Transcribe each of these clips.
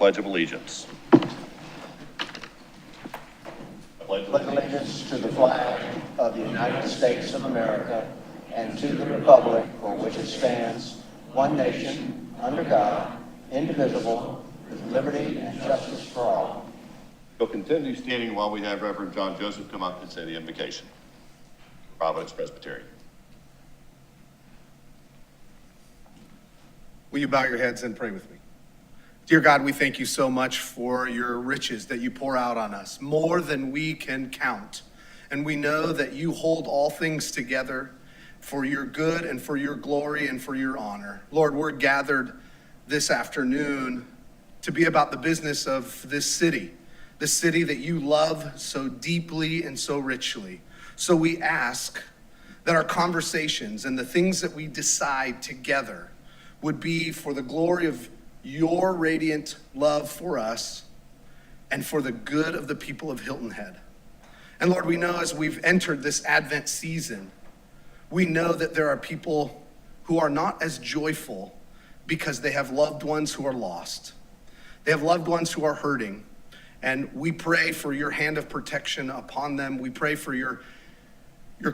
Pledge of Allegiance. Pledge allegiance to the flag of the United States of America and to the republic for which it stands, one nation, under God, indivisible, with liberty and justice for all. We'll continue standing while we have Reverend John Joseph come up and say the invocation. Providence Presbyterian. Will you bow your heads and pray with me? Dear God, we thank you so much for your riches that you pour out on us, more than we can count. And we know that you hold all things together for your good and for your glory and for your honor. Lord, we're gathered this afternoon to be about the business of this city, the city that you love so deeply and so richly. So we ask that our conversations and the things that we decide together would be for the glory of your radiant love for us and for the good of the people of Hilton Head. And Lord, we know as we've entered this Advent season, we know that there are people who are not as joyful because they have loved ones who are lost. They have loved ones who are hurting. And we pray for your hand of protection upon them. We pray for your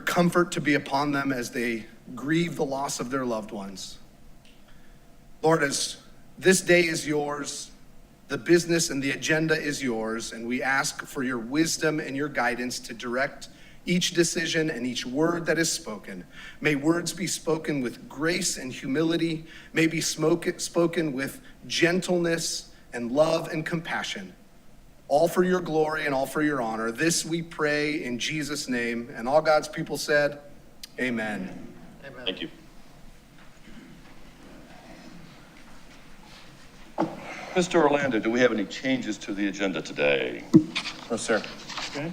comfort to be upon them as they grieve the loss of their loved ones. Lord, as this day is yours, the business and the agenda is yours, and we ask for your wisdom and your guidance to direct each decision and each word that is spoken. May words be spoken with grace and humility, may be spoken with gentleness and love and compassion, all for your glory and all for your honor. This we pray in Jesus' name, and all God's people said, amen. Amen. Thank you. Mr. Orlando, do we have any changes to the agenda today? No, sir. Okay.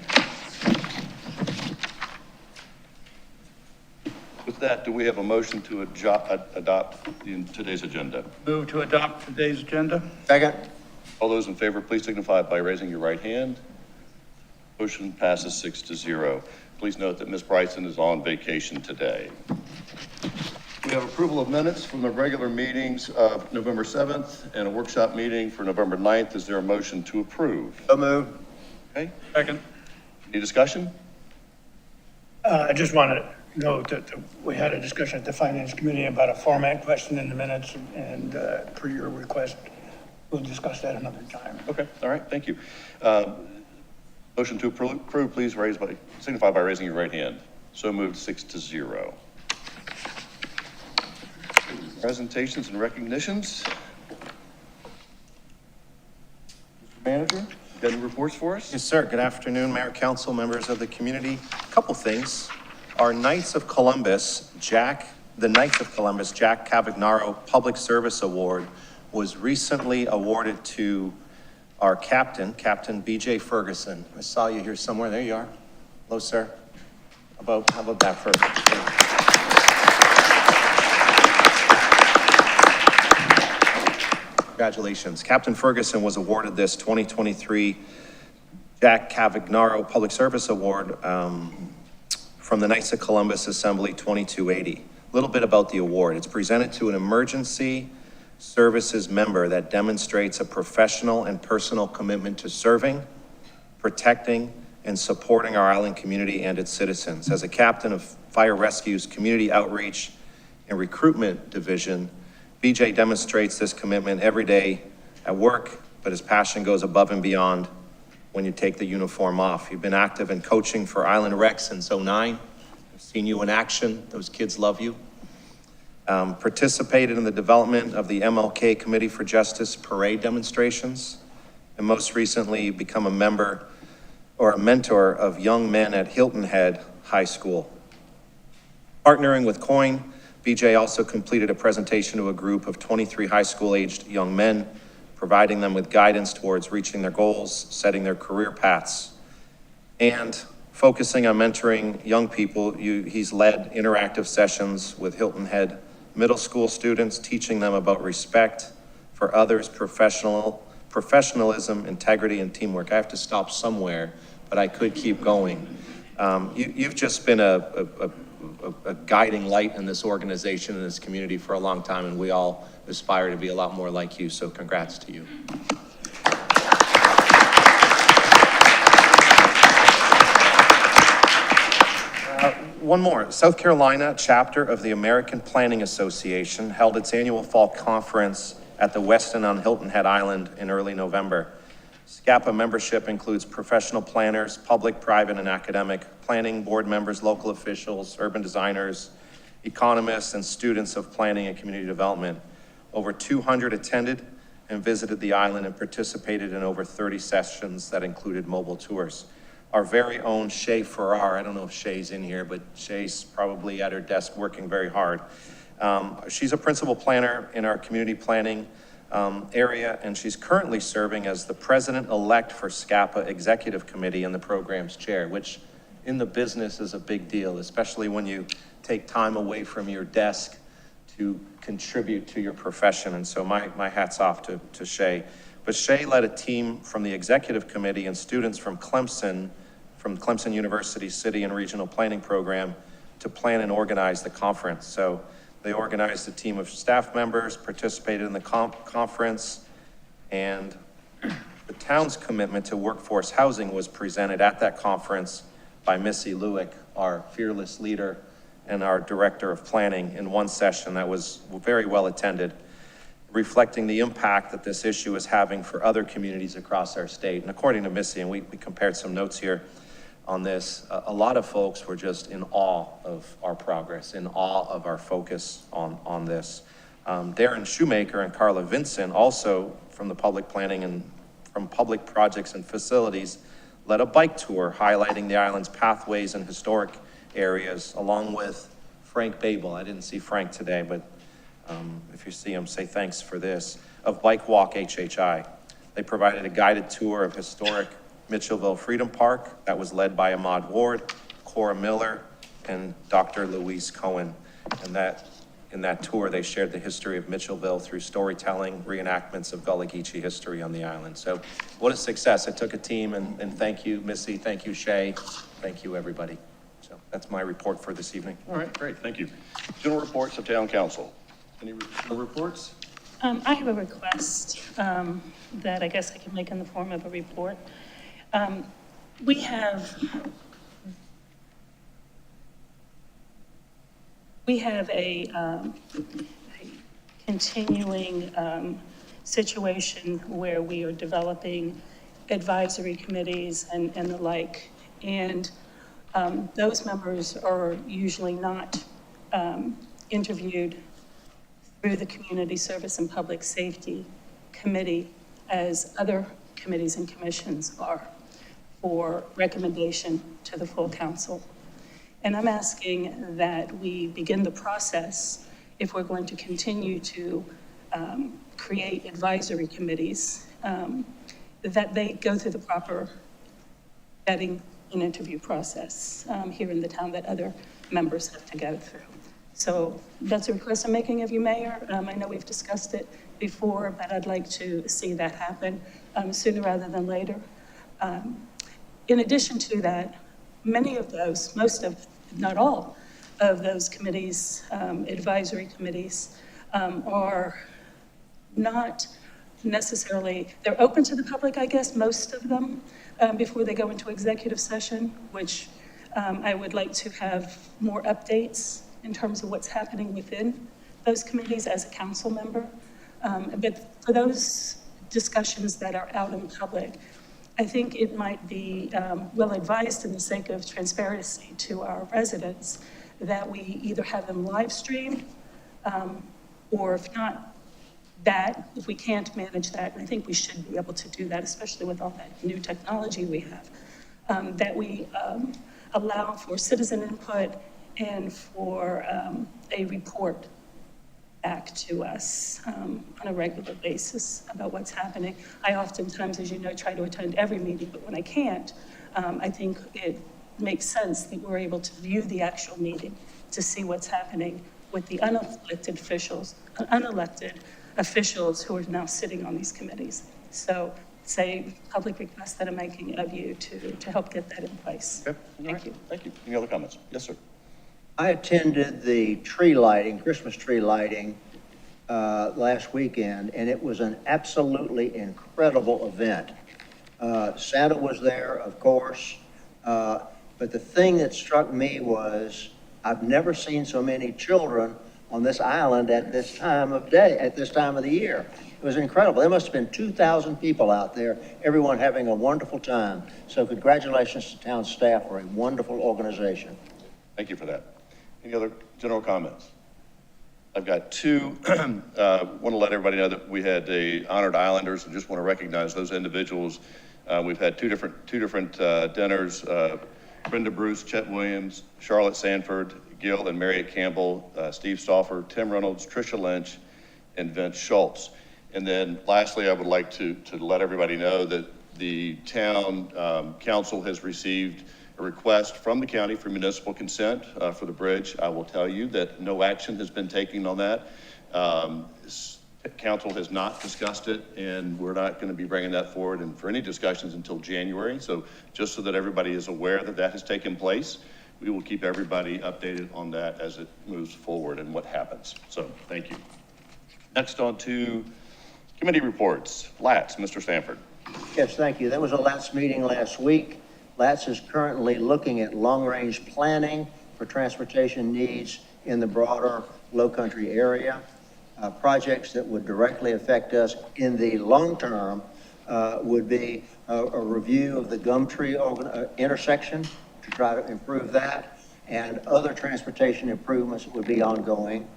With that, do we have a motion to adopt today's agenda? Move to adopt today's agenda. Second. All those in favor, please signify by raising your right hand. Motion passes 6-0. Please note that Ms. Bryson is on vacation today. We have approval of minutes from the regular meetings of November 7th and a workshop meeting for November 9th. Is there a motion to approve? So moved. Okay. Second. Any discussion? I just want to note that we had a discussion at the Finance Committee about a format question in the minutes, and per your request, we'll discuss that another time. Okay. All right. Thank you. Motion to approve, please signify by raising your right hand. So moved 6-0. Presentations and recognitions. Mr. Manager, got any reports for us? Yes, sir. Good afternoon, Mayor, Council, members of the community. A couple things. Our Knights of Columbus, the Knights of Columbus Jack Cavagnaro Public Service Award was recently awarded to our Captain BJ Ferguson. I saw you here somewhere. There you are. Hello, sir. How about that first? Congratulations. Captain Ferguson was awarded this 2023 Jack Cavagnaro Public Service Award from the Knights of Columbus Assembly 2280. A little bit about the award. It's presented to an emergency services member that demonstrates a professional and personal commitment to serving, protecting, and supporting our island community and its citizens. As a captain of Fire Rescue's Community Outreach and Recruitment Division, BJ demonstrates this commitment every day at work, but his passion goes above and beyond when you take the uniform off. You've been active in coaching for Island Rec since '09. I've seen you in action. Those kids love you. Participated in the development of the MLK Committee for Justice parade demonstrations, and most recently become a member or a mentor of young men at Hilton Head High School. Partnering with COIN, BJ also completed a presentation to a group of 23 high school aged young men, providing them with guidance towards reaching their goals, setting their career paths, and focusing on mentoring young people. He's led interactive sessions with Hilton Head middle school students, teaching them about respect for others, professionalism, integrity, and teamwork. I have to stop somewhere, but I could keep going. You've just been a guiding light in this organization and this community for a long time, and we all aspire to be a lot more like you, so congrats to you. one more. South Carolina chapter of the American Planning Association held its annual fall conference at the Westin on Hilton Head Island in early November. SCAPA membership includes professional planners, public, private, and academic, planning board members, local officials, urban designers, economists, and students of planning and community development. Over 200 attended and visited the island and participated in over 30 sessions that included mobile tours. Our very own Shay Farrar, I don't know if Shay's in here, but Shay's probably at her desk working very hard. She's a principal planner in our community planning area, and she's currently serving as the president-elect for SCAPA Executive Committee and the program's chair, which in the business is a big deal, especially when you take time away from your desk to contribute to your profession. And so my hat's off to Shay. But Shay led a team from the executive committee and students from Clemson University City and Regional Planning Program to plan and organize the conference. So they organized a team of staff members, participated in the conference, and the town's commitment to workforce housing was presented at that conference by Missy Lewick, our fearless leader and our director of planning, in one session that was very well attended, reflecting the impact that this issue is having for other communities across our state. And according to Missy, and we compared some notes here on this, a lot of folks were just in awe of our progress, in awe of our focus on this. Darren Shoemaker and Carla Vincent, also from the public planning and from public projects and facilities, led a bike tour highlighting the island's pathways and historic areas, along with Frank Babel. I didn't see Frank today, but if you see him, say thanks for this, of Bike Walk HHI. They provided a guided tour of historic Mitchellville Freedom Park that was led by Ahmad Ward, Cora Miller, and Dr. Louise Cohen. And in that tour, they shared the history of Mitchellville through storytelling, reenactments of Gullah Geechee history on the island. So what a success. It took a team, and thank you, Missy, thank you, Shay, thank you, everybody. So that's my report for this evening. All right, great, thank you. General reports of town council. Any general reports? I have a request that I guess I can make in the form of a report. We have a continuing situation where we are developing advisory committees and the like. And those members are usually not interviewed through the Community Service and Public Safety Committee as other committees and commissions are for recommendation to the full council. And I'm asking that we begin the process, if we're going to continue to create advisory committees, that they go through the proper vetting and interview process here in the town that other members have to go through. So that's a request I'm making of you, Mayor. I know we've discussed it before, but I'd like to see that happen sooner rather than later. In addition to that, many of those, most of, not all of those committees, advisory committees, are not necessarily, they're open to the public, I guess, most of them, before they go into executive session, which I would like to have more updates in terms of what's happening within those committees as a council member. But for those discussions that are out in public, I think it might be well advised, in the sake of transparency to our residents, that we either have them live streamed, or if not that, if we can't manage that, and I think we should be able to do that, especially with all that new technology we have, that we allow for citizen input and for a report back to us on a regular basis about what's happening. I oftentimes, as you know, try to attend every meeting, but when I can't, I think it makes sense that we're able to view the actual meeting to see what's happening with the unelected officials who are now sitting on these committees. So it's a public request that I'm making of you to help get that in place. Okay. Thank you. Thank you. Any other comments? Yes, sir. I attended the tree lighting, Christmas tree lighting, last weekend, and it was an absolutely incredible event. Santa was there, of course, but the thing that struck me was I've never seen so many children on this island at this time of day, at this time of the year. It was incredible. There must have been 2,000 people out there, everyone having a wonderful time. So congratulations to town staff for a wonderful organization. Thank you for that. Any other general comments? I've got two. Want to let everybody know that we had honored Islanders, and just want to recognize those individuals. We've had two different dinners. Brenda Bruce, Chet Williams, Charlotte Sanford, Gil and Marriott Campbell, Steve Stauffer, Tim Reynolds, Tricia Lynch, and Vince Schultz. And then lastly, I would like to let everybody know that the town council has received a request from the county for municipal consent for the bridge. I will tell you that no action has been taken on that. Council has not discussed it, and we're not going to be bringing that forward and for any discussions until January. So just so that everybody is aware that that has taken place, we will keep everybody updated on that as it moves forward and what happens. So thank you. Next on to committee reports. LATS, Mr. Stanford. Yes, thank you. There was a LATS meeting last week. LATS is currently looking at long-range planning for transportation needs in the broader Lowcountry area. Projects that would directly affect us in the long term would be a review of the Gumtree intersection to try to improve that, and other transportation improvements would be ongoing.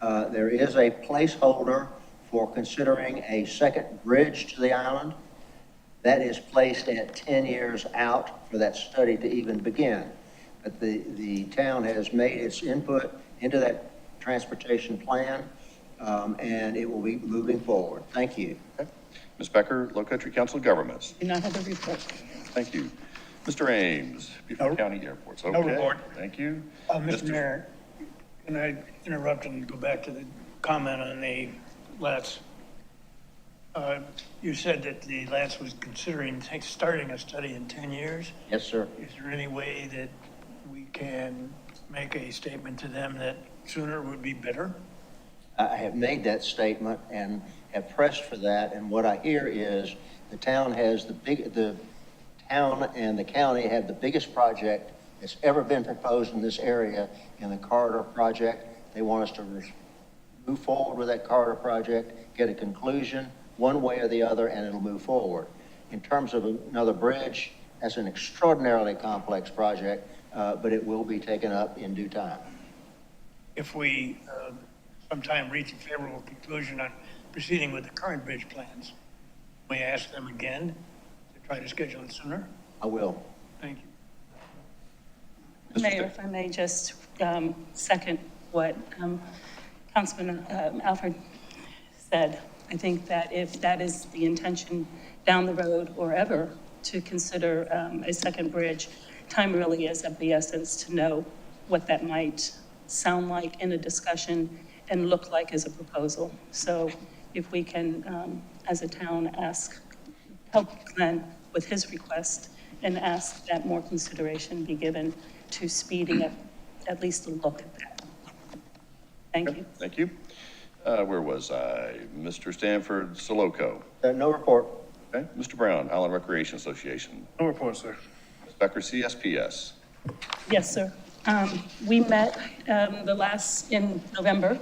There is a placeholder for considering a second bridge to the island. That is placed at 10 years out for that study to even begin. But the town has made its input into that transportation plan, and it will be moving forward. Thank you. Okay. Ms. Becker, Lowcountry Council of Governments. Do not have a report. Thank you. Mr. Ames, Beaufort County Airports. Okay. No report. Thank you. Mr. Mayor, can I interrupt and go back to the comment on the LATS? You said that the LATS was considering starting a study in 10 years. Yes, sir. Is there any way that we can make a statement to them that sooner would be better? I have made that statement and have pressed for that. And what I hear is the town and the county have the biggest project that's ever been proposed in this area in the corridor project. They want us to move forward with that corridor project, get a conclusion one way or the other, and it'll move forward. In terms of another bridge, that's an extraordinarily complex project, but it will be taken up in due time. If we sometime reach a favorable conclusion on proceeding with the current bridge plans, we ask them again to try to schedule it sooner? I will. Thank you. Mayor, if I may just second what Councilman Alford said. I think that if that is the intention down the road or ever to consider a second bridge, time really is of the essence to know what that might sound like in a discussion and look like as a proposal. So if we can, as a town, help Glenn with his request and ask that more consideration be given to speeding up at least a look at that. Thank you. Thank you. Where was I? Mr. Stanford, Soloco. No report. Okay. Mr. Brown, Island Recreation Association. No report, sir. Ms. Becker, CSPS. Yes, sir. We met in November,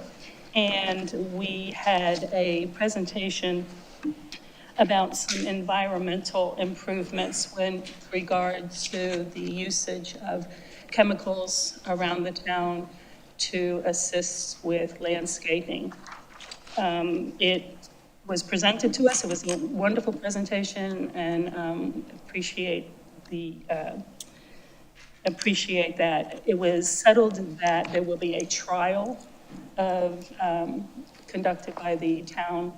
and we had a presentation about some environmental improvements with regard to the usage of chemicals around the town to assist with landscaping. It was presented to us. It was a wonderful presentation, and appreciate that. It was settled that there will be a trial conducted by the town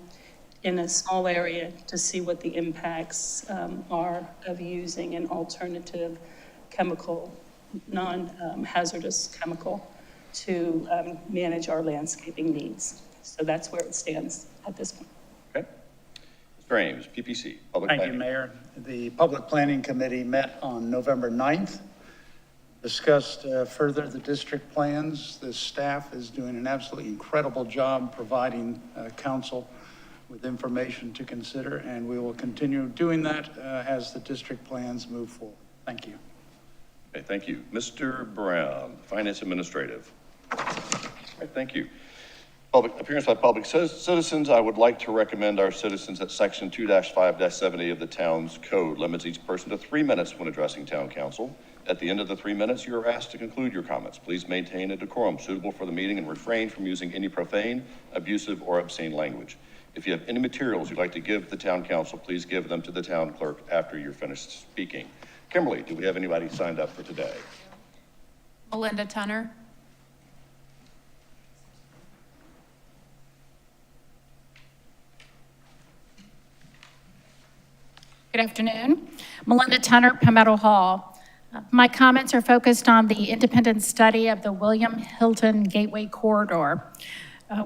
in a small area to see what the impacts are of using an alternative chemical, non-hazardous chemical to manage our landscaping needs. So that's where it stands at this point. Okay. Mr. Ames, PPC, Public Thank you, Planning. Mayor. The Public Planning Committee met on November 9th, discussed further the district plans. The staff is doing an absolutely incredible job providing council with information to consider, and we will continue doing that as the district plans move forward. Thank you. Okay, thank you. Mr. Brown, Finance Administrative. All right, thank you. Public appearance by public citizens. I would like to recommend our citizens that section 2-5-70 of the town's code limits each person to 3 minutes when addressing town council. At the end of the 3 minutes, you are asked to conclude your comments. Please maintain a decorum suitable for the meeting and refrain from using any profane, abusive, or obscene language. If you have any materials you'd like to give the town council, please give them to the town clerk after you're finished speaking. Kimberly, do we have anybody signed up for today? Melinda Tunner. Good afternoon. Melinda Tunner, Palmetto Hall. My comments are focused on the independent study of the William Hilton Gateway Corridor.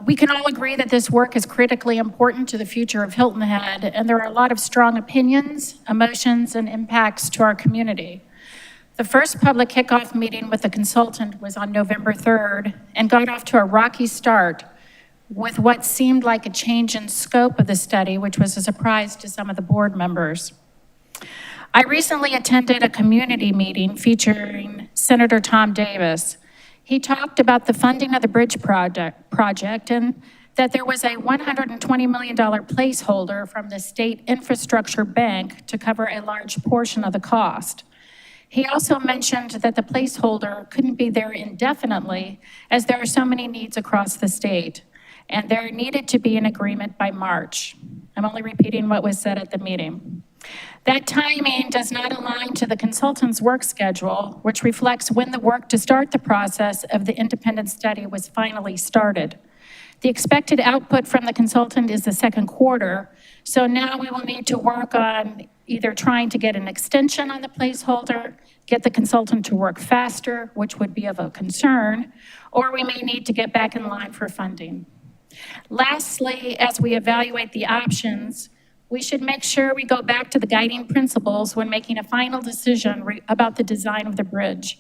We can all agree that this work is critically important to the future of Hilton Head, and there are a lot of strong opinions, emotions, and impacts to our community. The first public kickoff meeting with the consultant was on November 3rd and got off to a rocky start with what seemed like a change in scope of the study, which was a surprise to some of the board members. I recently attended a community meeting featuring Senator Tom Davis. He talked about the funding of the bridge project and that there was a $120 million placeholder from the State Infrastructure Bank to cover a large portion of the cost. He also mentioned that the placeholder couldn't be there indefinitely as there are so many needs across the state, and there needed to be an agreement by March. I'm only repeating what was said at the meeting. That timing does not align to the consultant's work schedule, which reflects when the work to start the process of the independent study was finally started. The expected output from the consultant is the second quarter, so now we will need to work on either trying to get an extension on the placeholder, get the consultant to work faster, which would be of a concern, or we may need to get back in line for funding. Lastly, as we evaluate the options, we should make sure we go back to the guiding principles when making a final decision about the design of the bridge.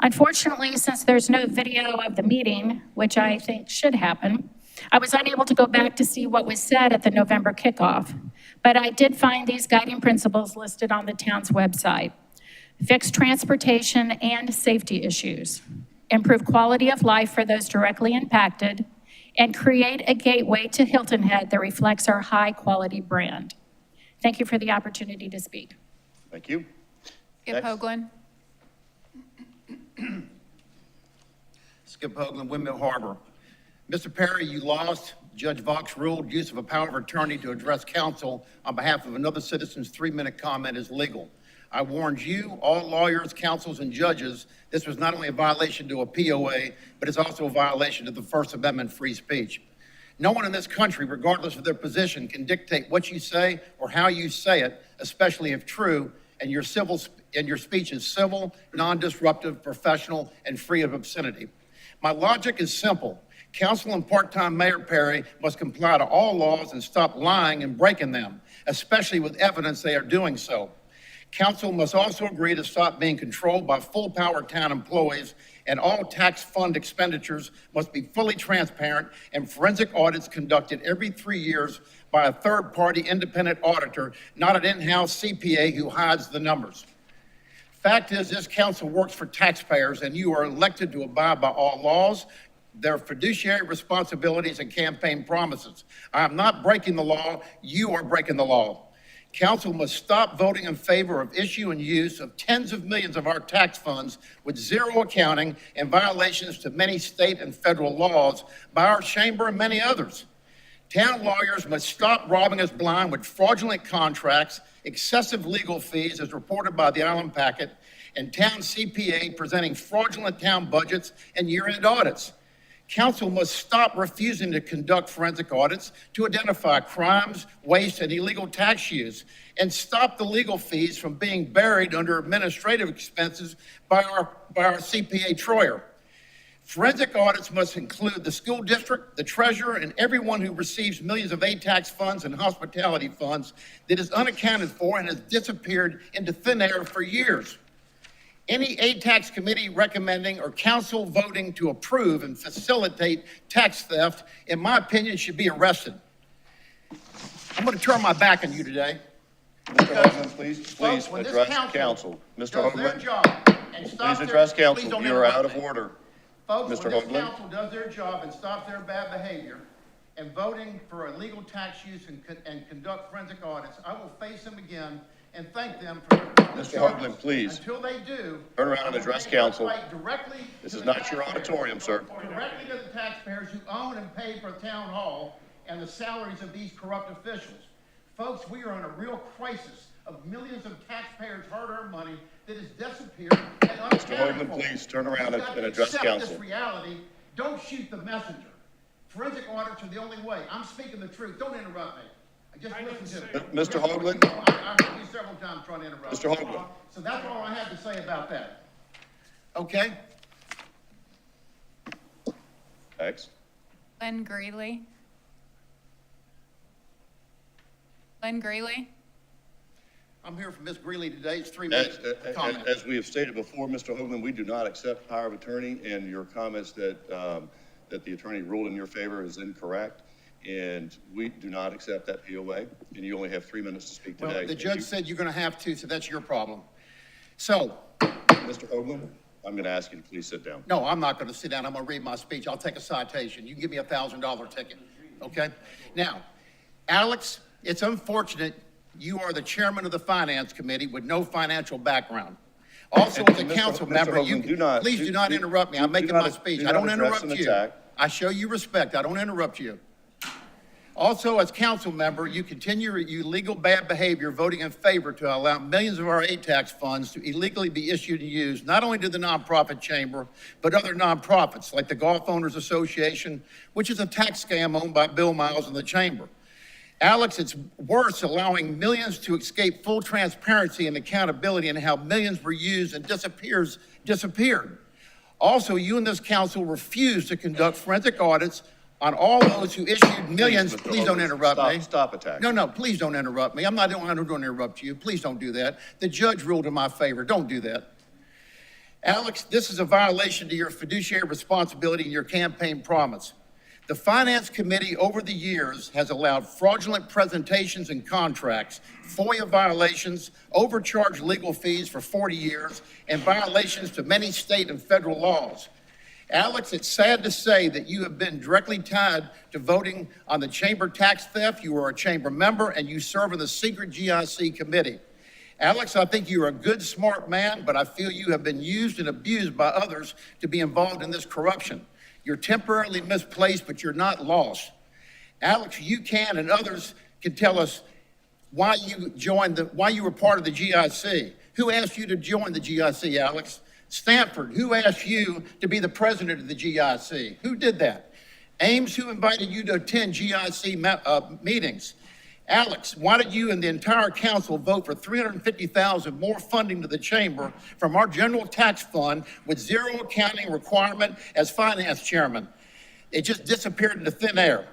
Unfortunately, since there's no video of the meeting, which I think should happen, I was unable to go back to see what was said at the November kickoff, but I did find these guiding principles listed on the town's website. Fix transportation and safety issues, improve quality of life for those directly impacted, and create a gateway to Hilton Head that reflects our high-quality brand. Thank you for the opportunity to speak. Thank you. Skip Next. Hoagland. Skip Hoagland, Windmill Harbor. Mr. Perry, you lost. Judge Vox ruled use of a power of attorney to address counsel on behalf of another citizen's 3-minute comment is legal. I warned you, all lawyers, counsels, and judges, this was not only a violation to a POA, but it's also a violation to the First Amendment free speech. No one in this country, regardless of their position, can dictate what you say or how you say it, especially if true, and your speech is civil, non-disruptive, professional, and free of obscenity. My logic is simple. Council and part-time Mayor Perry must comply to all laws and stop lying and breaking them, especially with evidence they are doing so. Council must also agree to stop being controlled by full-power town employees, and all tax fund expenditures must be fully transparent and forensic audits conducted every 3 years by a third-party independent auditor, not an in-house CPA who hides the numbers. Fact is, this council works for taxpayers, and you are elected to abide by all laws, their fiduciary responsibilities, and campaign promises. I am not breaking the law. You are breaking the law. Council must stop voting in favor of issue and use of tens of millions of our tax funds with zero accounting and violations to many state and federal laws by our chamber and many others. Town lawyers must stop robbing us blind with fraudulent contracts, excessive legal fees as reported by the Island Packet, and town CPA presenting fraudulent town budgets and year-end audits. Council must stop refusing to conduct forensic audits to identify crimes, waste, and illegal tax use, and stop the legal fees from being buried under administrative expenses by our CPA Troyer. Forensic audits must include the school district, the treasurer, and everyone who receives millions of aid tax funds and hospitality funds that is unaccounted for and has disappeared into thin air for years. Any aid tax committee recommending or council voting to approve and facilitate tax theft, in my opinion, should be arrested. I'm going to turn my back on you today. Mr. Hoagland, please Folks, when this address council. Mr. does their Hoagland. job, and stop Please address please council. don't You are out interrupt of me. order. Folks, Mr. when this Hoagland? council does their job and stops their bad behavior and voting for illegal tax use and conduct forensic audits, I will face them again and thank them for their Mr. service. Hoagland, please. Until they do. Turn around and I will address take my council. fight directly This to is the not your taxpayers. auditorium, sir. Directly to the taxpayers who own and pay for town hall and the salaries of these corrupt officials. Folks, we are in a real crisis of millions of taxpayers' hard-earned money that has disappeared and Mr. unaccounted Hoagland, for. please turn around You've got and to address accept council. this reality. Don't shoot the messenger. Forensic audits are the only way. I'm speaking the truth. Don't interrupt me. Just listen to me. Mr. Hoagland? I heard you several times trying to interrupt. Mr. Hoagland. So that's all I had to say about that. Okay? Next. Glenn Greeley. Glenn Greeley. I'm here for Ms. Greeley today. It's 3 As, minutes comment. as we have stated before, Mr. Hoagland, we do not accept power of attorney, and your comments that, that the attorney ruled in your favor is incorrect. And we do not accept that POA, and you only have 3 minutes to speak today. Well, the And judge you- said you're gonna have to, so that's your problem. So, Mr. Hoagland, I'm going to ask you to please sit down. no, I'm not gonna sit down. I'm gonna read my speech. I'll take a citation. You can give me a $1,000 ticket, okay? Now, Alex, it's unfortunate you are the chairman of the finance committee with no financial background. Also, as a Mr. council Mr. member, Hoagland, please do not interrupt me. I'm do making not- my speech. do I not don't address interrupt an you. attack. I show you respect. I don't interrupt you. Also, as council member, you continue your illegal bad behavior, voting in favor to allow millions of our aid tax funds to illegally be issued and used, not only to the nonprofit chamber, but other nonprofits like the Golf Owners Association, which is a tax scam owned by Bill Miles and the chamber. Alex, it's worse allowing millions to escape full transparency and accountability and how millions were used and disappeared. Also, you and this council refuse to conduct forensic audits on all those who issued millions. Mr. Please don't Hoagland, interrupt me. Stop attacking. No, please don't interrupt me. I'm not the one who's going to interrupt you. Please don't do that. The judge ruled in my favor. Don't do that. Alex, this is a violation to your fiduciary responsibility and your campaign promise. The Finance Committee over the years has allowed fraudulent presentations and contracts, FOIA violations, overcharged legal fees for 40 years, and violations to many state and federal laws. Alex, it's sad to say that you have been directly tied to voting on the chamber tax theft. You are a chamber member and you serve in the secret GIC committee. Alex, I think you're a good, smart man, but I feel you have been used and abused by others to be involved in this corruption. You're temporarily misplaced, but you're not lost. Alex, you can and others can tell us why you were part of the GIC. Who asked you to join the GIC, Alex? Stanford, who asked you to be the president of the GIC? Who did that? Ames, who invited you to attend GIC meetings? Alex, why did you and the entire council vote for $350,000 more funding to the chamber from our general tax fund with zero accounting requirement as finance chairman? It just disappeared into thin air.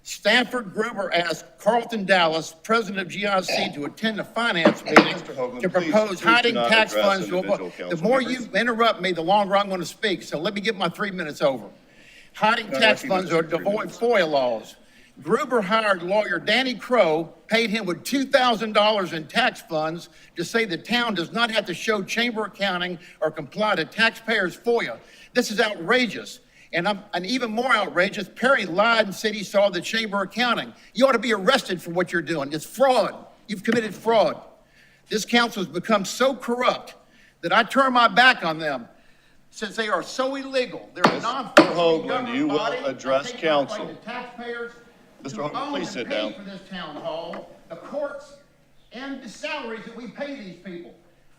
Stanford Gruber asked Carlton Dallas, president of GIC, to attend a finance meeting Mr. Hoagland, to please propose do hiding not tax address funds. individual The council more members. you interrupt me, the longer I'm going to speak. So let me get my 3 minutes over. Hiding I tax recognize funds are your 3 devoid minutes. FOIA laws. Gruber hired lawyer Danny Crow, paid him with $2,000 in tax funds to say the town does not have to show chamber accounting or comply to taxpayers' FOIA. This is outrageous. And even more outrageous, Perry lied and said he saw the chamber accounting. You ought to be arrested for what you're doing. It's fraud. You've committed fraud. This council has become so corrupt that I turn my back on them since they are so illegal. They're a Mr. non-functioning Hoagland, government you will body. address I take my council. fight to taxpayers Mr. who Hoagland, own please and sit pay down. for this town hall, the courts, and the salaries that we pay these people.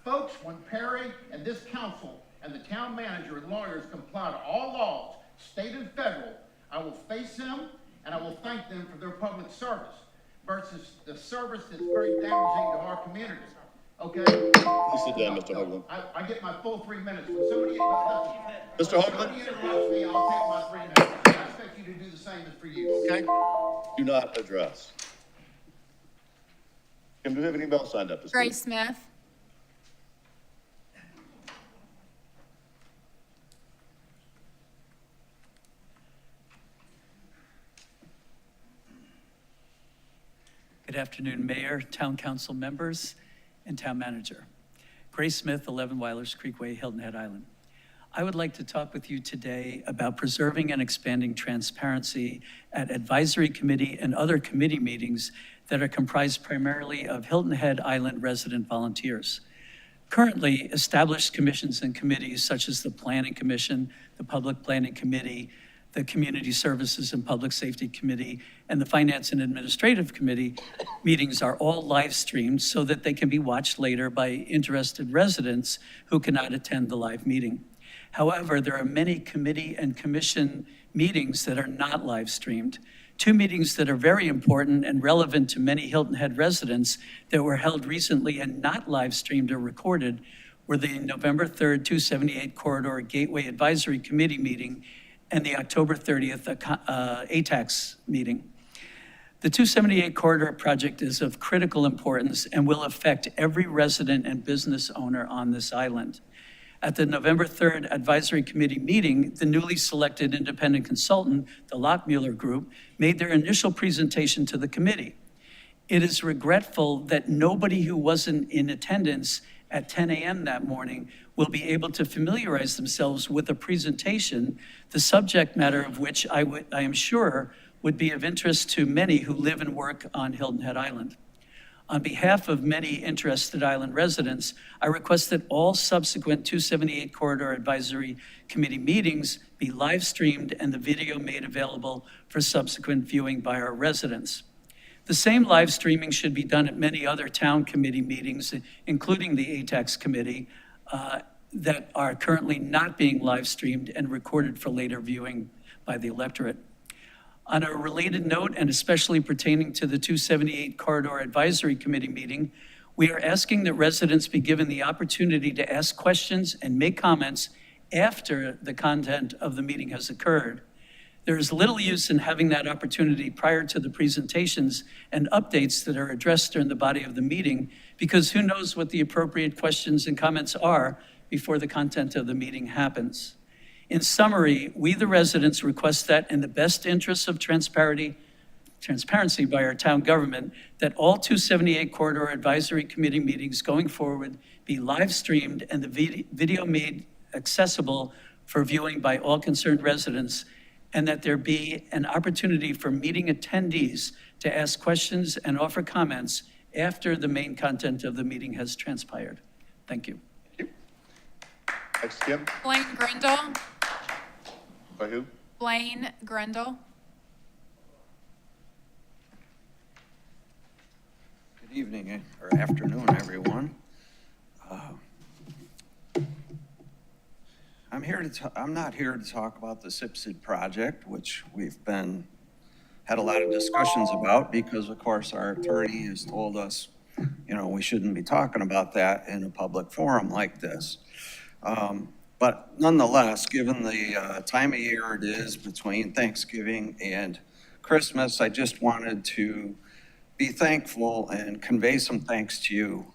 Folks, when Perry and this council and the town manager and lawyers comply to all laws, state and federal, I will face them and I will thank them for their public service versus the service that's very damaging to our communities. Okay? Please sit down, Mr. Hoagland. I get my full 3 minutes. When somebody, Mr. Hoagland? somebody interrupts me, I'll take my 3 minutes. I expect you to do the same as for you, okay? Do not address. Kim, do we have anybody else signed up to speak? Grace Smith. Good afternoon, Mayor, Town Council members, and Town Manager. Grace Smith, 11 Weilers Creek Way, Hilton Head Island. I would like to talk with you today about preserving and expanding transparency at advisory committee and other committee meetings that are comprised primarily of Hilton Head Island resident volunteers. Currently, established commissions and committees such as the Planning Commission, the Public Planning Committee, the Community Services and Public Safety Committee, and the Finance and Administrative Committee meetings are all live streamed so that they can be watched later by interested residents who cannot attend the live meeting. However, there are many committee and commission meetings that are not live streamed. Two meetings that are very important and relevant to many Hilton Head residents that were held recently and not live streamed or recorded were the November 3rd 278 Corridor Gateway Advisory Committee meeting and the October 30th ATAX meeting. The 278 Corridor project is of critical importance and will affect every resident and business owner on this island. At the November 3rd Advisory Committee meeting, the newly selected independent consultant, the Lockmuller Group, made their initial presentation to the committee. It is regretful that nobody who wasn't in attendance at 10 a.m. that morning will be able to familiarize themselves with a presentation, the subject matter of which I am sure would be of interest to many who live and work on Hilton Head Island. On behalf of many interested island residents, I request that all subsequent 278 Corridor Advisory Committee meetings be live streamed and the video made available for subsequent viewing by our residents. The same live streaming should be done at many other town committee meetings, including the ATAX committee, that are currently not being live streamed and recorded for later viewing by the electorate. On a related note, and especially pertaining to the 278 Corridor Advisory Committee meeting, we are asking that residents be given the opportunity to ask questions and make comments after the content of the meeting has occurred. There is little use in having that opportunity prior to the presentations and updates that are addressed during the body of the meeting, because who knows what the appropriate questions and comments are before the content of the meeting happens. In summary, we, the residents, request that in the best interests of transparency by our town government, that all 278 Corridor Advisory Committee meetings going forward be live streamed and the video made accessible for viewing by all concerned residents, and that there be an opportunity for meeting attendees to ask questions and offer comments after the main content of the meeting has transpired. Thank you. Next, Kim. Blaine Grindle. By who? Blaine Grindle. Good evening or afternoon, everyone. I'm not here to talk about the SIPSID project, which we've had a lot of discussions about, because of course our attorney has told us, we shouldn't be talking about that in a public forum like this. But nonetheless, given the time of year it is between Thanksgiving and Christmas, I just wanted to be thankful and convey some thanks to you.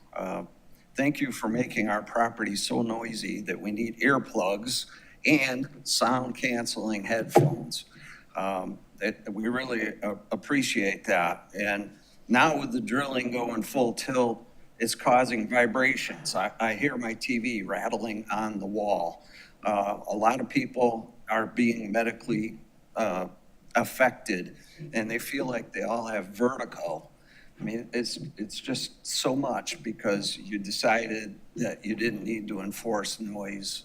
Thank you for making our property so noisy that we need earplugs and sound canceling headphones. We really appreciate that. And now with the drilling going full tilt, it's causing vibrations. I hear my TV rattling on the wall. A lot of people are being medically affected, and they feel like they all have vertigo. I mean, it's just so much because you decided that you didn't need to enforce noise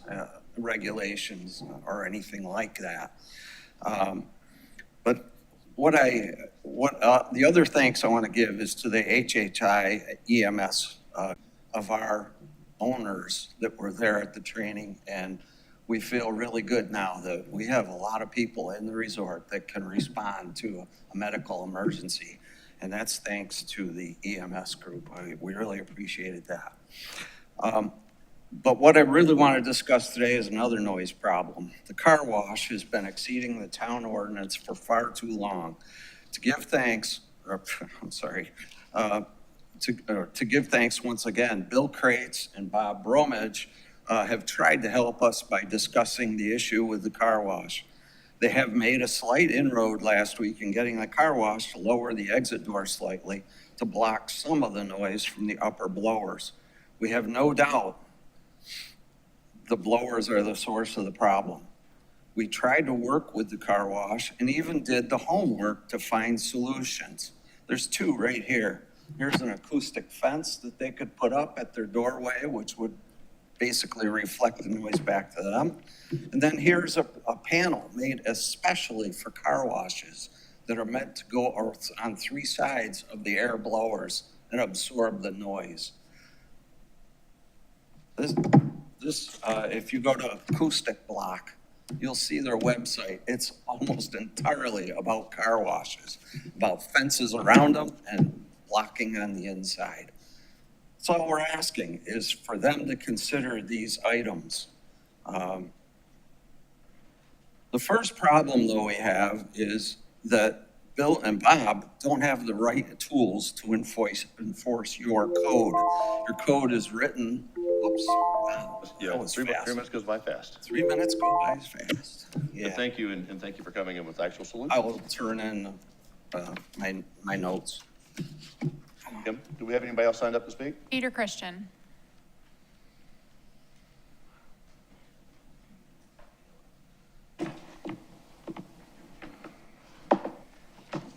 regulations or anything like that. But the other thanks I want to give is to the HHI EMS of our owners that were there at the training, and we feel really good now that we have a lot of people in the resort that can respond to a medical emergency, and that's thanks to the EMS group. We really appreciated that. But what I really want to discuss today is another noise problem. The car wash has been exceeding the town ordinance for far too long. To give thanks once again, Bill Crates and Bob Bromage have tried to help us by discussing the issue with the car wash. They have made a slight inroad last week in getting the car wash to lower the exit door slightly to block some of the noise from the upper blowers. We have no doubt the blowers are the source of the problem. We tried to work with the car wash and even did the homework to find solutions. There's two right here. Here's an acoustic fence that they could put up at their doorway, which would basically reflect the noise back to them. And then here's a panel made especially for car washes that are meant to go on three sides of the air blowers and absorb the noise. If you go to Acoustic Block, you'll see their website. It's almost entirely about car washes, about fences around them and blocking on the inside. So all we're asking is for them to consider these items. The first problem, though, we have is that Bill and Bob don't have the right tools to enforce your code. Your code is written, oops, wow, Yeah, that was 3 fast. minutes goes by fast. 3 minutes go by fast. And Yeah, thank you, and thank you for coming in with actual I solutions. will turn in my notes. Kim, do we have anybody else signed up to speak? Peter Christian.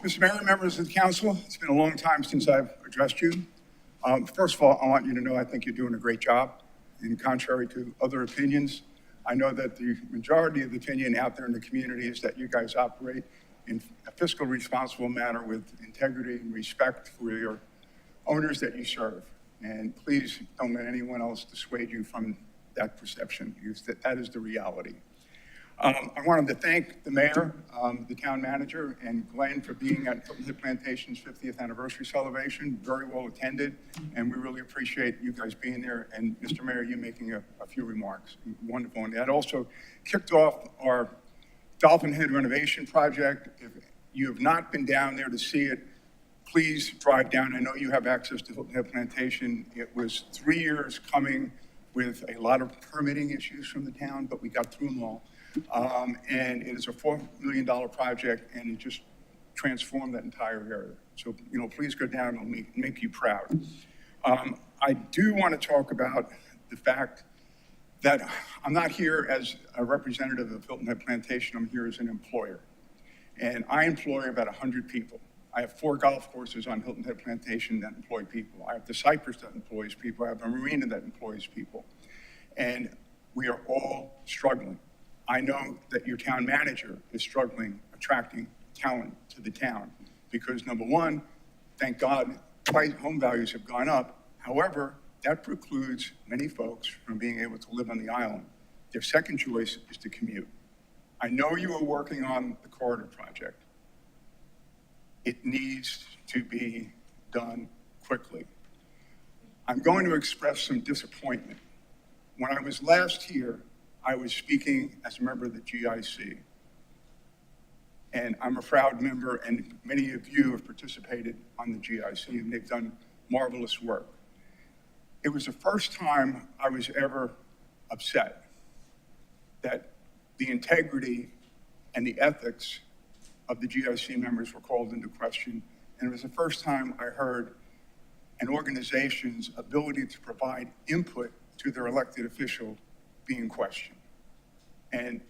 Mr. Mayor, members of the council, it's been a long time since I've addressed you. First of all, I want you to know I think you're doing a great job. And contrary to other opinions, I know that the majority of the opinion out there in the community is that you guys operate in a fiscal responsible manner with integrity and respect for your owners that you serve. And please don't let anyone else dissuade you from that perception, because that is the reality. I wanted to thank the mayor, the town manager, and Glenn for being at Hilton Head Plantation's 50th anniversary celebration. Very well attended, and we really appreciate you guys being there. And Mr. Mayor, you making a few remarks. Wonderful. And that also kicked off our Dolphin Head renovation project. If you have not been down there to see it, please drive down. I know you have access to Hilton Head Plantation. It was 3 years coming with a lot of permitting issues from the town, but we got through them all. And it is a $4 million project, and it just transformed that entire area. So, please go down and make you proud. I do want to talk about the fact that I'm not here as a representative of Hilton Head Plantation. I'm here as an employer. And I employ about 100 people. I have 4 golf courses on Hilton Head Plantation that employ people. I have the Cypress that employs people. I have a marina that employs people. And we are all struggling. I know that your town manager is struggling attracting talent to the town because, number one, thank God, home values have gone up. However, that precludes many folks from being able to live on the island. Their second choice is to commute. I know you are working on the corridor project. It needs to be done quickly. I'm going to express some disappointment. When I was last here, I was speaking as a member of the GIC. And I'm a proud member, and many of you have participated on the GIC, and they've done marvelous work. It was the first time I was ever upset that the integrity and the ethics of the GIC members were called into question. And it was the first time I heard an organization's ability to provide input to their elected official being questioned. And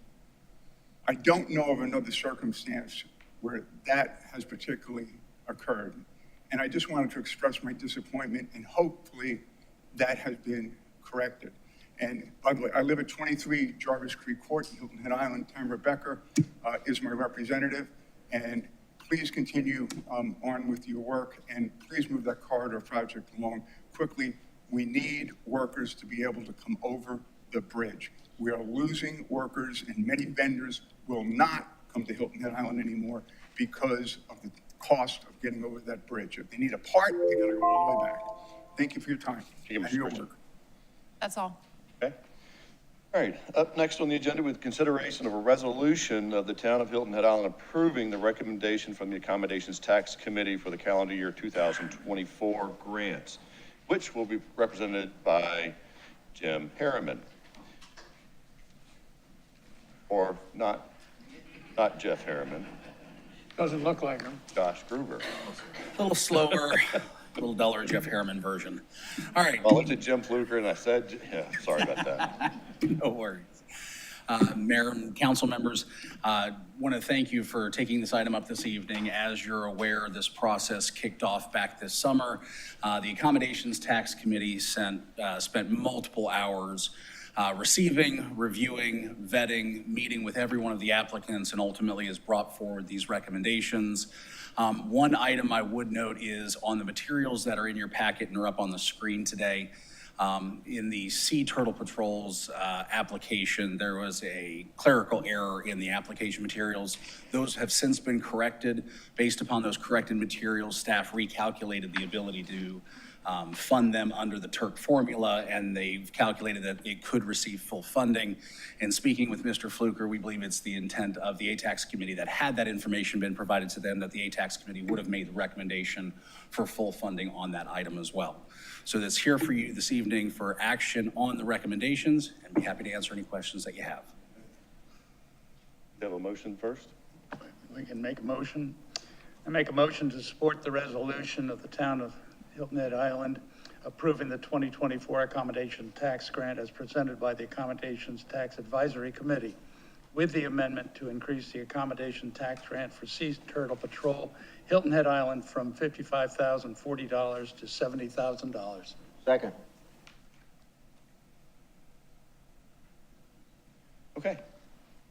I don't know of another circumstance where that has particularly occurred. And I just wanted to express my disappointment, and hopefully that has been corrected. And by the way, I live at 23 Jarvis Creek Court in Hilton Head Island. Tamara Becker is my representative. And please continue on with your work, and please move that corridor project along quickly. We need workers to be able to come over the bridge. We are losing workers, and many vendors will not come to Hilton Head Island anymore because of the cost of getting over that bridge. If they need a part, they gotta go all the way back. Thank you for your time and your work. That's all. Okay. All right, up next on the agenda with consideration of a resolution of the town of Hilton Head Island approving the recommendation from the Accommodations Tax Committee for the calendar year 2024 grants, which will be represented by Jim Harriman. Or not Jeff Harriman, Doesn't look like him. Josh Gruber. A little slower. little duller Jeff Harriman version. All right. Well, it's a Jim Fluker, and I said, yeah, sorry about that. No worries. Mayor and council members, want to thank you for taking this item up this evening. As you're aware, this process kicked off back this summer. The Accommodations Tax Committee spent multiple hours receiving, reviewing, vetting, meeting with every one of the applicants, and ultimately has brought forward these recommendations. One item I would note is on the materials that are in your packet and are up on the screen today. In the Sea Turtle Patrol's application, there was a clerical error in the application materials. Those have since been corrected. Based upon those corrected materials, staff recalculated the ability to fund them under the Turk formula, and they've calculated that it could receive full funding. And speaking with Mr. Fluker, we believe it's the intent of the ATAX committee that had that information been provided to them, that the ATAX committee would have made the recommendation for full funding on that item as well. So that's here for you this evening for action on the recommendations, and be happy to answer any questions that you have. You have a motion first? We can make a motion. I make a motion to support the resolution of the town of Hilton Head Island approving the 2024 accommodation tax grant as presented by the Accommodations Tax Advisory Committee, with the amendment to increase the accommodation tax grant for Sea Turtle Patrol Hilton Head Island from $55,040 to $70,000. Second. Okay.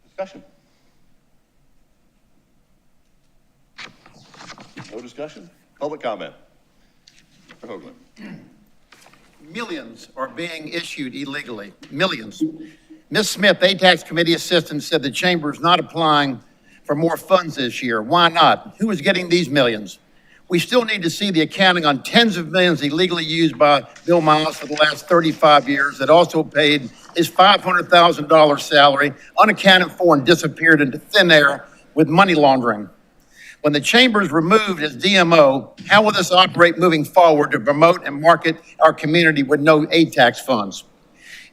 Discussion? No discussion? Public comment? Mr. Hoagland. Millions are being issued illegally, millions. Ms. Smith, ATAX committee assistant, said the chamber is not applying for more funds this year. Why not? Who is getting these millions? We still need to see the accounting on tens of millions illegally used by Bill Miles for the last 35 years that also paid his $500,000 salary, unaccounted for, and disappeared into thin air with money laundering. When the chamber is removed as DMO, how will this operate moving forward to promote and market our community with no ATAX funds?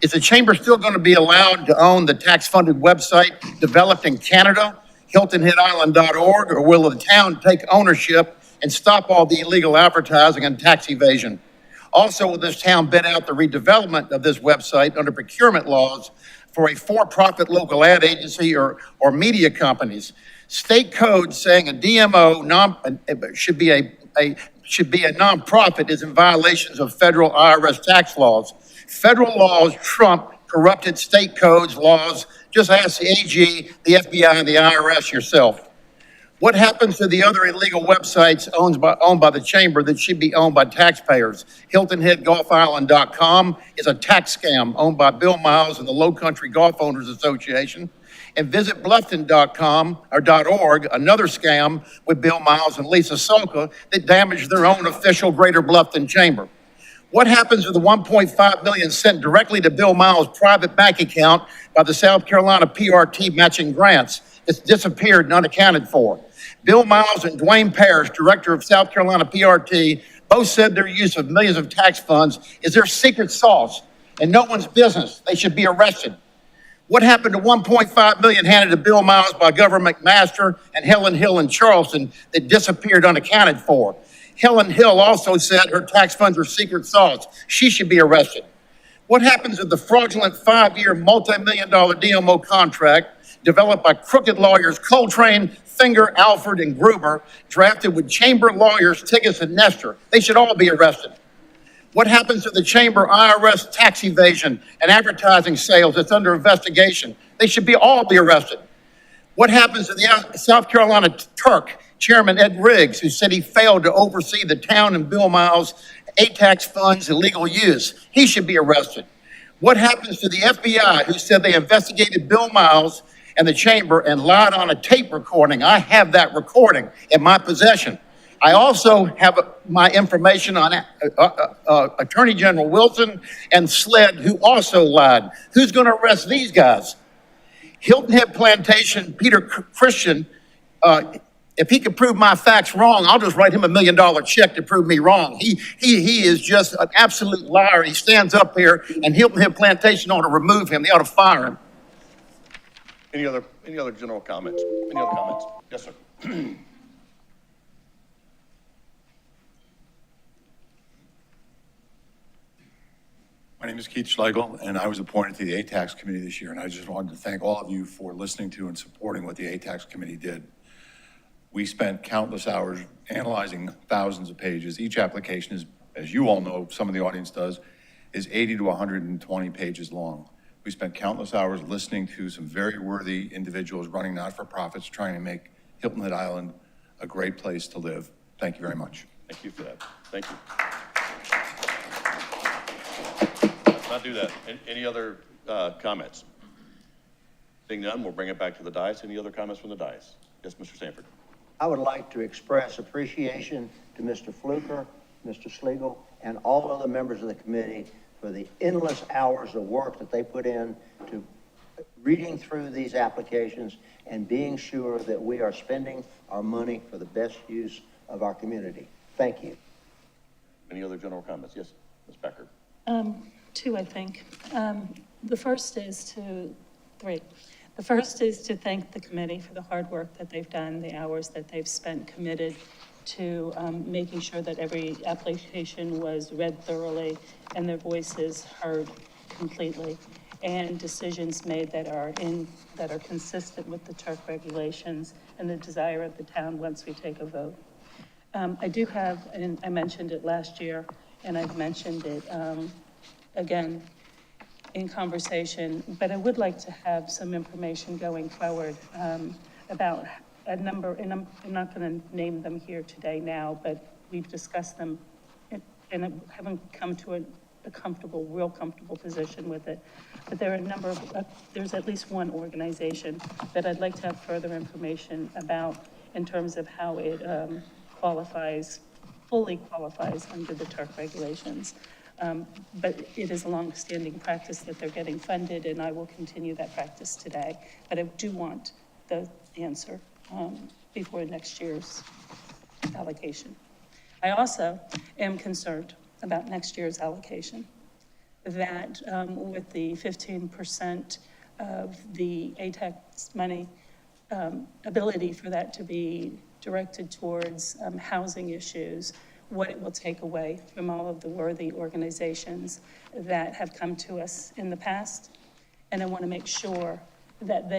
Is the chamber still going to be allowed to own the tax-funded website developed in Canada, HiltonHeadIsland.org, or will the town take ownership and stop all the illegal advertising and tax evasion? Also, will this town bid out the redevelopment of this website under procurement laws for a for-profit local ad agency or media companies? State code saying a DMO should be a nonprofit is in violations of federal IRS tax laws. Federal laws trump corrupted state codes, laws. Just ask the AG, the FBI, and the IRS yourself. What happens to the other illegal websites owned by the chamber that should be owned by taxpayers? HiltonHeadGolfIsland.com is a tax scam owned by Bill Miles and the Low Country Golf Owners Association. And VisitBluffton.com or .org, another scam with Bill Miles and Lisa Soka that damaged their own official Greater Bluffton chamber. What happens to the $1.5 million sent directly to Bill Miles' private bank account by the South Carolina PRT matching grants? It's disappeared and unaccounted for. Bill Miles and Dwayne Parrish, director of South Carolina PRT, both said their use of millions of tax funds is their secret sauce and no one's business. They should be arrested. What happened to $1.5 million handed to Bill Miles by Governor McMaster and Helen Hill in Charleston that disappeared unaccounted for? Helen Hill also said her tax funds are secret sauce. She should be arrested. What happens if the fraudulent 5-year multi-million-dollar DMO contract developed by crooked lawyers Coltrane, Finger, Alford, and Gruber, drafted with chamber lawyers Tiggis and Nestor? They should all be arrested. What happens to the chamber IRS tax evasion and advertising sales that's under investigation? They should all be arrested. What happens to the South Carolina Turk, Chairman Ed Riggs, who said he failed to oversee the town and Bill Miles' ATAX funds illegal use? He should be arrested. What happens to the FBI, who said they investigated Bill Miles and the chamber and lied on a tape recording? I have that recording in my possession. I also have my information on Attorney General Wilson and SLED, who also lied. Who's going to arrest these guys? Hilton Head Plantation, Peter Christian, if he could prove my facts wrong, I'll just write him $1 million check to prove me wrong. He is just an absolute liar. He stands up here, and Hilton Head Plantation ought to remove him. They ought to fire him. Any other general comments? Any other comments? Yes, sir. name is Keith Schlegel, and I was appointed to the ATAX committee this year, and I just wanted to thank all of you for listening to and supporting what the ATAX committee did. We spent countless hours analyzing thousands of pages. Each application is, as you all know, some of the audience does, is 80 to 120 pages long. We spent countless hours listening to some very worthy individuals running not-for-profits trying to make Hilton Head Island a great place to live. Thank you very much. Thank you for that. Thank you. Let's not do that. Any other comments? Seeing none, we'll bring it back to the dais. Any other comments from the dais? Yes, Mr. Sanford. I would like to express appreciation to Mr. Fluker, Mr. Schlegel, and all other members of the committee for the endless hours of work that they put in to reading through these applications and being sure that we are spending our money for the best use of our community. Thank you. Any other general comments? Yes, Ms. Becker. Two, I think. The first is three. The first is to thank the committee for the hard work that they've done, the hours that they've spent committed to making sure that every application was read thoroughly and their voices heard completely, and decisions made that are consistent with the Turk regulations and the desire of the town once we take a vote. I do have, and I mentioned it last year, and I've mentioned it again in conversation, but I would like to have some information going forward about a number, and I'm not going to name them here today now, but we've discussed them and haven't come to a real comfortable position with it. But there are a number of, there's at least one organization that I'd like to have further information about in terms of how it fully qualifies under the Turk regulations. But it is a long-standing practice that they're getting funded, and I will continue that practice today. But I do want the answer before next year's allocation. I also am concerned about next year's allocation, that with the 15% of the ATAX money, ability for that to be directed towards housing issues, what it will take away from all of the worthy organizations that have come to us in the past. And I want to make sure that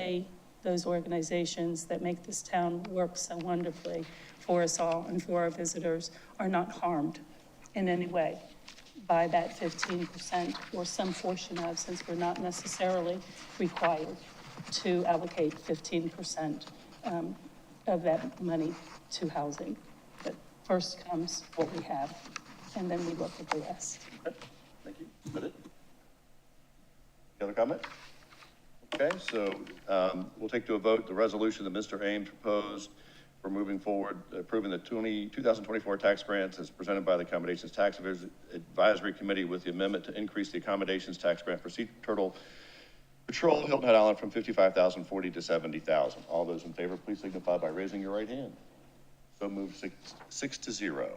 those organizations that make this town work so wonderfully for us all and for our visitors are not harmed in any way by that 15% or some portion of, since we're not necessarily required to allocate 15% of that money to housing. But first comes what we have, and then we look at the rest. Okay, thank you. Is that it? Any other comment? Okay, so we'll take to a vote the resolution that Mr. Ames proposed for moving forward, approving the 2024 tax grants as presented by the Accommodations Tax Advisory Committee with the amendment to increase the accommodations tax grant for Sea Turtle Patrol Hilton Head Island from $55,040 to $70,000. All those in favor, please signify by raising your right hand. So moved 6-0.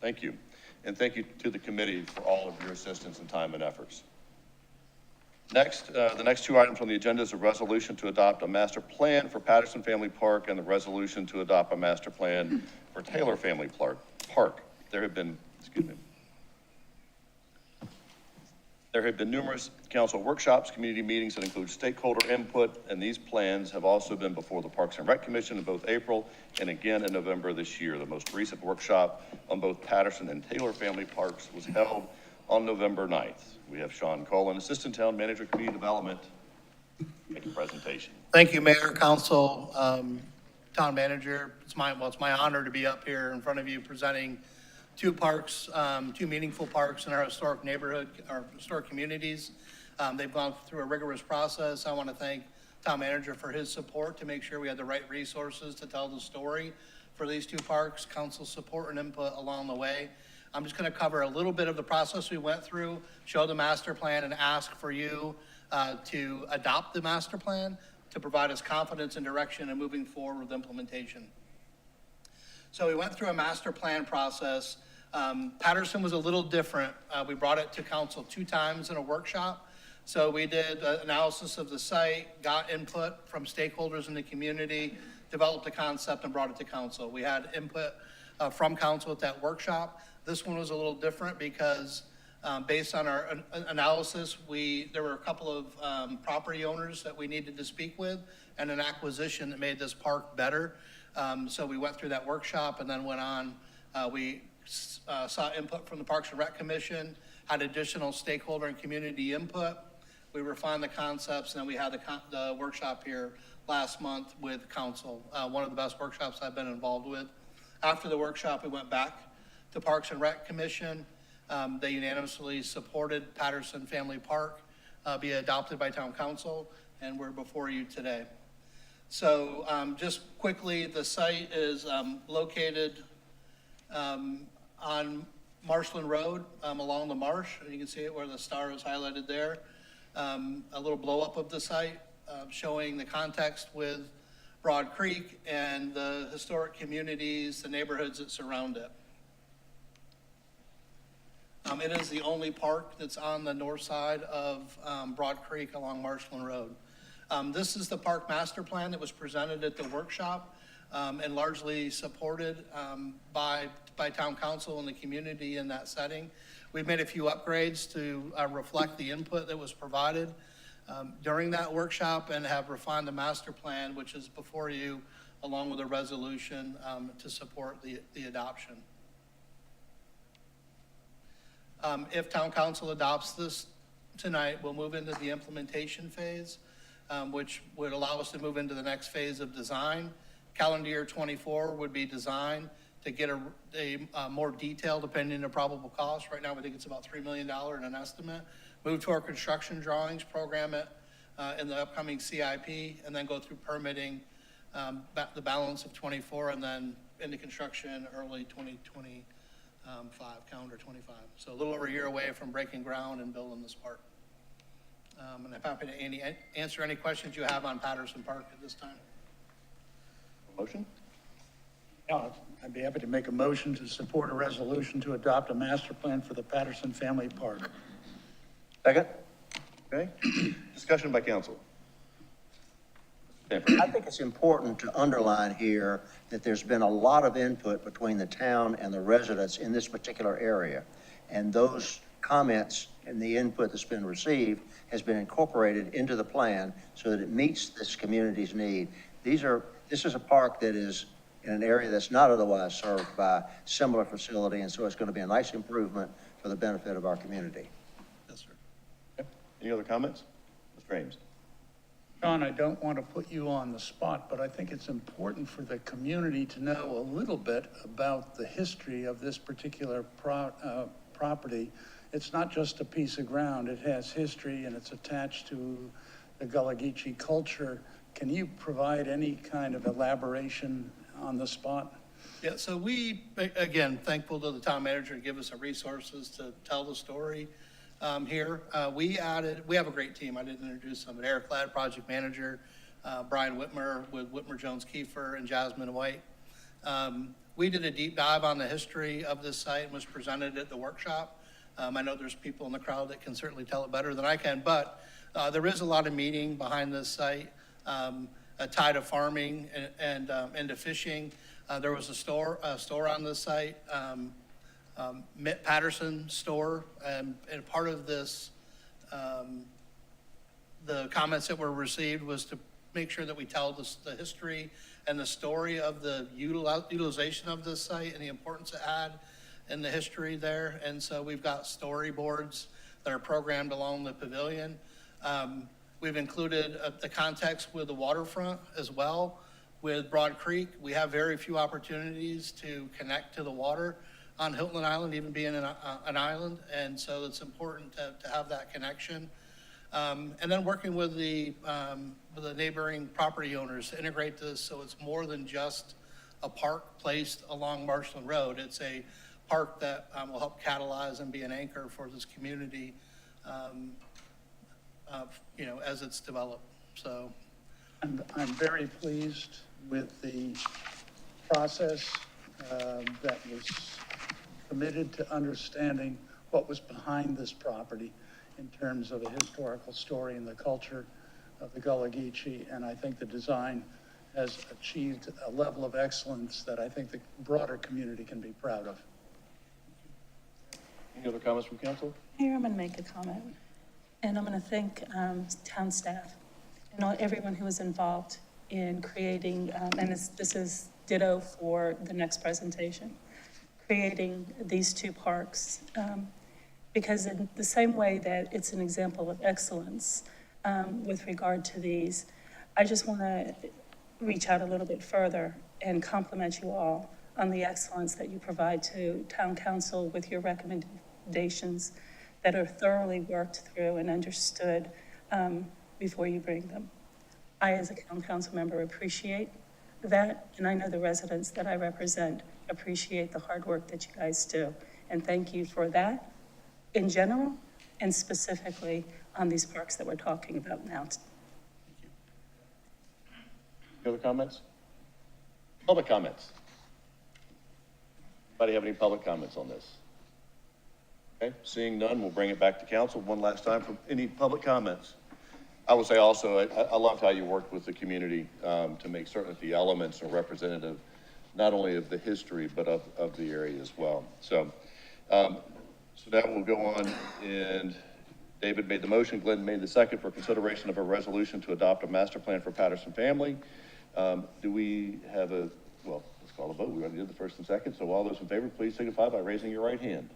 Thank you. And thank you to the committee for all of your assistance and time and efforts. Next, the next two items on the agenda is a resolution to adopt a master plan for Patterson Family Park and the resolution to adopt a master plan for Taylor Family Park. There have been numerous council workshops, community meetings that include stakeholder input, and these plans have also been before the Parks and Rec Commission in both April and again in November this year. The most recent workshop on both Patterson and Taylor Family Parks was held on November 9th. We have Sean Cullen, Assistant Town Manager, Community Development, make a presentation. Thank you, Mayor, Council, Town Manager. It's my honor to be up here in front of you presenting two parks, two meaningful parks in our historic neighborhood, our historic communities. They've gone through a rigorous process. I want to thank Town Manager for his support to make sure we had the right resources to tell the story for these two parks, council support and input along the way. I'm just going to cover a little bit of the process we went through, show the master plan, and ask for you to adopt the master plan to provide us confidence and direction in moving forward with implementation. So we went through a master plan process. Patterson was a little different. We brought it to council 2 times in a workshop. So we did analysis of the site, got input from stakeholders in the community, developed a concept and brought it to council. We had input from council at that workshop. This one was a little different because Based on our analysis, there were a couple of property owners that we needed to speak with and an acquisition that made this park better. So we went through that workshop and then went on. We saw input from the Parks and Rec Commission, had additional stakeholder and community input. We refined the concepts, and then we had the workshop here last month with council, one of the best workshops I've been involved with. After the workshop, we went back to Parks and Rec Commission. They unanimously supported Patterson Family Park be adopted by town council, and we're before you today. So just quickly, the site is located on Marshland Road along the marsh. You can see it where the star is highlighted there. A little blow up of the site showing the context with Broad Creek and the historic communities, the neighborhoods that surround it. It is the only park that's on the north side of Broad Creek along Marshland Road. This is the park master plan that was presented at the workshop and largely supported by town council and the community in that setting. We've made a few upgrades to reflect the input that was provided during that workshop and have refined the master plan, which is before you, along with a resolution to support the adoption. If town council adopts this tonight, we'll move into the implementation phase, which would allow us to move into the next phase of design. Calendar year 24 would be design to get a more detailed opinion of probable cost. Right now, we think it's about $3 million in an estimate. Move to our construction drawings, program it in the upcoming CIP, and then go through permitting the balance of 24, and then into construction early 2025, calendar 25. So a little over a year away from breaking ground and building this park. And I'm happy to answer any questions you have on Patterson Park at this time. Motion? Yeah, I'd be happy to make a motion to support a resolution to adopt a master plan for the Patterson Family Park. Second? Okay. Discussion by council. I think it's important to underline here that there's been a lot of input between the town and the residents in this particular area. And those comments and the input that's been received has been incorporated into the plan so that it meets this community's need. This is a park that is in an area that's not otherwise served by similar facility, and so it's going to be a nice improvement for the benefit of our community. Yes, sir. Okay. Any other comments? Mr. Ames. John, I don't want to put you on the spot, but I think it's important for the community to know a little bit about the history of this particular property. It's not just a piece of ground. It has history, and it's attached to the Gullah Geechee culture. Can you provide any kind of elaboration on the spot? Yeah, so we, again, thankful to the town manager to give us the resources to tell the story here. We have a great team. I didn't introduce them, but Eric Ladd, project manager, Brian Whitmer with Whitmer Jones Kiefer and Jasmine White. We did a deep dive on the history of this site and was presented at the workshop. I know there's people in the crowd that can certainly tell it better than I can, but there is a lot of meaning behind this site, tied to farming and to fishing. There was a store on this site, Mitt Patterson store, and part of this, the comments that were received was to make sure that we tell the history and the story of the utilization of this site and the importance it had in the history there. And so we've got storyboards that are programmed along the pavilion. We've included the context with the waterfront as well. With Broad Creek, we have very few opportunities to connect to the water on Hilton Island, even being an island. And so it's important to have that connection. And then working with the neighboring property owners to integrate this so it's more than just a park placed along Marshland Road. It's a park that will help catalyze and be an anchor for this community, as it's developed. So I'm very pleased with the process that was committed to understanding what was behind this property in terms of a historical story and the culture of the Gullah Geechee. And I think the design has achieved a level of excellence that I think the broader community can be proud of. Any other comments from council? Mayor, I'm going to make a comment, and I'm going to thank town staff and everyone who was involved in creating, and this is ditto for the next presentation, creating these two parks. Because in the same way that it's an example of excellence with regard to these, I just want to reach out a little bit further and compliment you all on the excellence that you provide to town council with your recommendations that are thoroughly worked through and understood before you bring them. I, as a town council member, appreciate that, and I know the residents that I represent appreciate the hard work that you guys do. And thank you for that in general and specifically on these parks that we're talking about now. Any other comments? Public comments? Anybody have any public comments on this? Okay, seeing none, we'll bring it back to council one last time for any public comments. I would say also, I loved how you worked with the community to make certain that the elements are representative, not only of the history, but of the area as well. So now we'll go on, and David made the motion, Glenn made the second for consideration of a resolution to adopt a master plan for Patterson family. Do we have well, let's call a vote. We already did the first and second, so all those in favor, please signify by raising your right hand.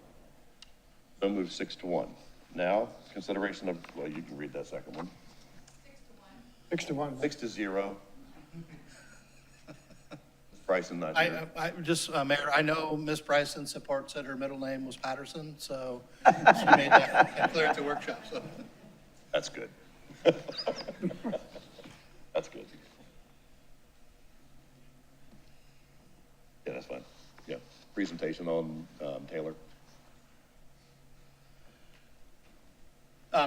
So moved 6-1. Now, consideration of, well, you can read that second one. 6-1. 6-0. Bryson, not here. I just, Mayor, I know Ms. Bryson supports that her middle name was Patterson, so she made that clear at the workshop, so. That's good. That's good. Yeah, that's fine. Yeah. Presentation on Taylor.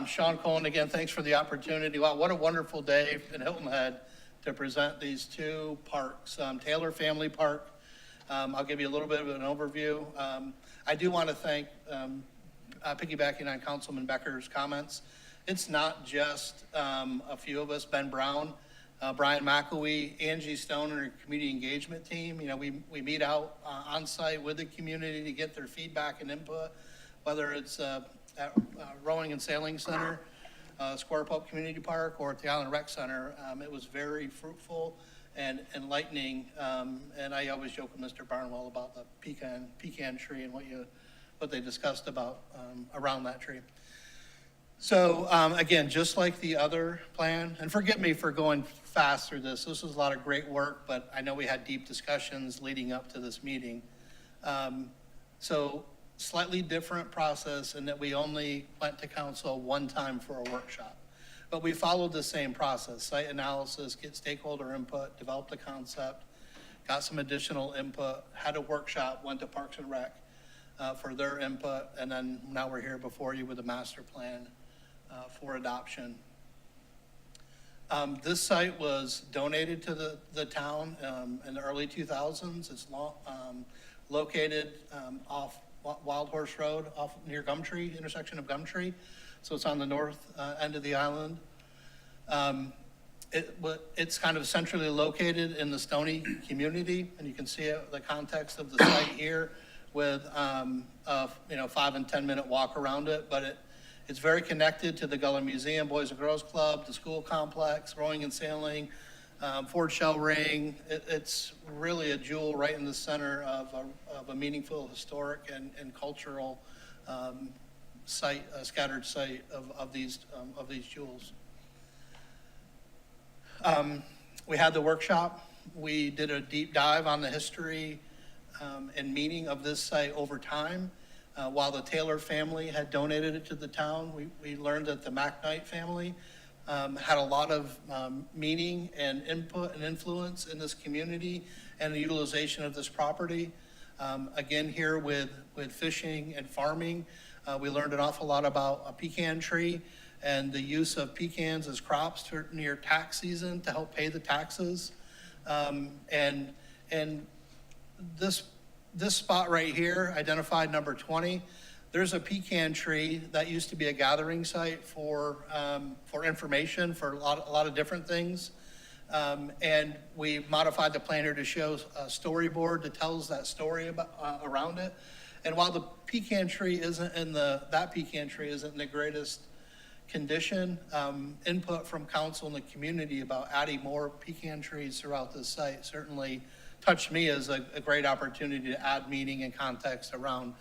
Sean Cohen, again, thanks for the opportunity. Wow, what a wonderful day in Hilton Head to present these two parks. Taylor Family Park, I'll give you a little bit of an overview. I do want to thank, piggybacking on Councilman Becker's comments, it's not just a few of us, Ben Brown, Brian McElwee, Angie Stone, and her community engagement team. You know, we meet out on site with the community to get their feedback and input, whether it's at Rowing and Sailing Center, Square Pope Community Park, or at the Island Rec Center. It was very fruitful and enlightening. And I always joke with Mr. Barnwell about the pecan tree and what they discussed about around that tree. So again, just like the other plan, and forgive me for going fast through this. This was a lot of great work, but I know we had deep discussions leading up to this meeting. So slightly different process in that we only went to council one time for a workshop. But we followed the same process: site analysis, get stakeholder input, develop the concept, got some additional input, had a workshop, went to Parks and Rec for their input, and then now we're here before you with a master plan for adoption. This site was donated to the town in the early 2000s. It's located off Wild Horse Road, off near Gumtree, intersection of Gumtree. So it's on the north end of the island. It's kind of centrally located in the Stony community, and you can see the context of the site here with a 5 and 10 minute walk around it. But it's very connected to the Gullah Museum, Boys and Girls Club, the school complex, Rowing and Sailing, Ford Shell Ring. It's really a jewel right in the center of a meaningful historic and cultural site, a scattered site of these jewels. We had the workshop. We did a deep dive on the history and meaning of this site over time. While the Taylor family had donated it to the town, we learned that the McKnight family had a lot of meaning and input and influence in this community and the utilization of this property. Again, here with fishing and farming, we learned an awful lot about a pecan tree and the use of pecans as crops near tax season to help pay the taxes. And this spot right here, identified number 20, there's a pecan tree that used to be a gathering site for information for a lot of different things. And we modified the plan here to show a storyboard that tells that story around it. And while the pecan tree isn't that pecan tree isn't in the greatest condition, input from council and the community about adding more pecan trees throughout the site certainly touched me as a great opportunity to add meaning and context around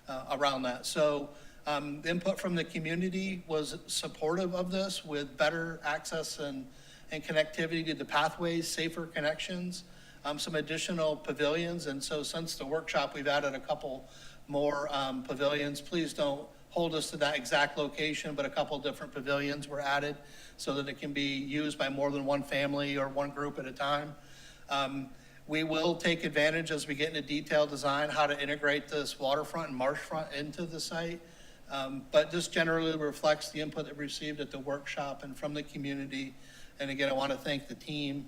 that. So the input from the community was supportive of this, with better access and connectivity to the pathways, safer connections, some additional pavilions. And so since the workshop, we've added a couple more pavilions. Please don't hold us to that exact location, but a couple different pavilions were added so that it can be used by more than one family or one group at a time. We will take advantage as we get into detailed design, how to integrate this waterfront and marshfront into the site. But this generally reflects the input that we received at the workshop and from the community. And again, I want to thank the team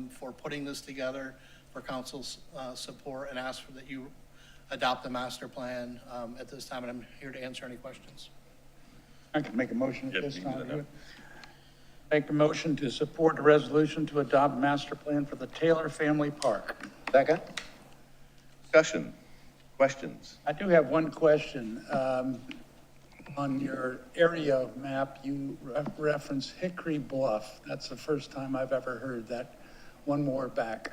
for putting this together, for council's support, and ask that you adopt the master plan at this time. And I'm here to answer any questions. I can make a motion Yep, at this you can do time. that. Make a motion to support a resolution to adopt master plan for the Taylor Family Park. Second? Discussion, questions? I do have one question. On your area map, you reference Hickory Bluff. That's the first time I've ever heard that. One more back.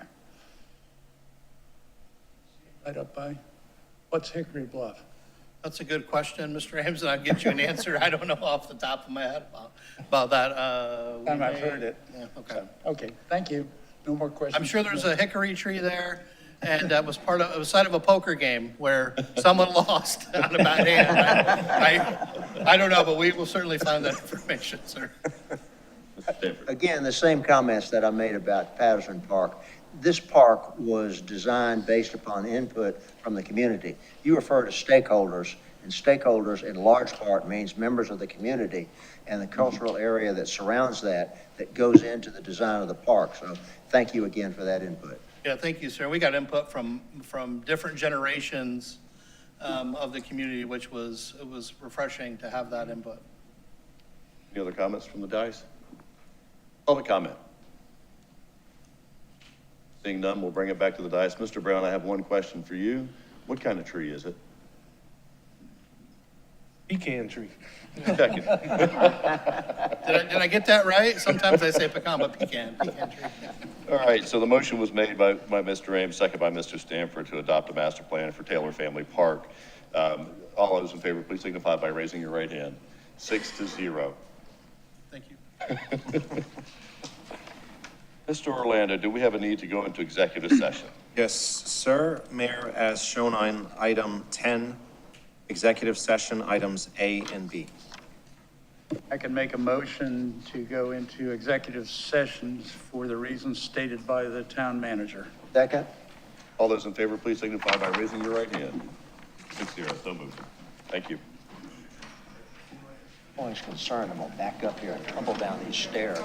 Right up by, what's Hickory Bluff? That's a good question, Mr. Ames, and I'll get you an answer. I don't know off the top of my head about that. We Time I've may- heard it. Yeah, okay. Okay, thank you. No more questions. I'm sure there's a hickory tree there, and that was it was site of a poker game where someone lost on a bad hand. I don't know, but we will certainly find that information, sir. Mr. Stanford. Again, the same comments that I made about Patterson Park. This park was designed based upon input from the community. You refer to stakeholders, and stakeholders in large part means members of the community and the cultural area that surrounds that goes into the design of the park. So thank you again for that input. Yeah, thank you, sir. We got input from different generations of the community, which it was refreshing to have that input. Any other comments from the dais? Public comment? Seeing none, we'll bring it back to the dais. Mr. Brown, I have one question for you. What kind of tree is it? Pecan tree. Checking. Did I get that right? Sometimes I say pecan, but pecan tree. All right, so the motion was made by Mr. Ames, second by Mr. Stanford, to adopt a master plan for Taylor Family Park. All those in favor, please signify by raising your right hand. 6-0. Thank you. Mr. Orlando, do we have a need to go into executive session? Yes, sir. Mayor, as shown on item 10, executive session items A and B. I can make a motion to go into executive sessions for the reasons stated by the town manager. Second? All those in favor, please signify by raising your right hand. 6-0, so moved. Thank you. Always concerned I'm gonna back up here and tumble down these stairs.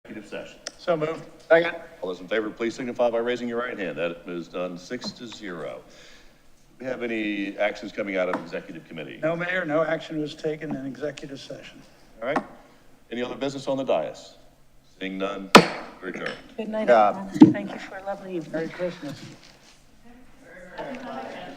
executive session. So moved. Second. All those in favor, please signify by raising your right hand. That is done 6-0. Do we have any actions coming out of executive committee? No, Mayor, no action was taken in executive session. All right. Any other business on the dais? Seeing none, we're adjourned. Good night, everyone. Thank you for a lovely evening. Merry Christmas. Merry Christmas.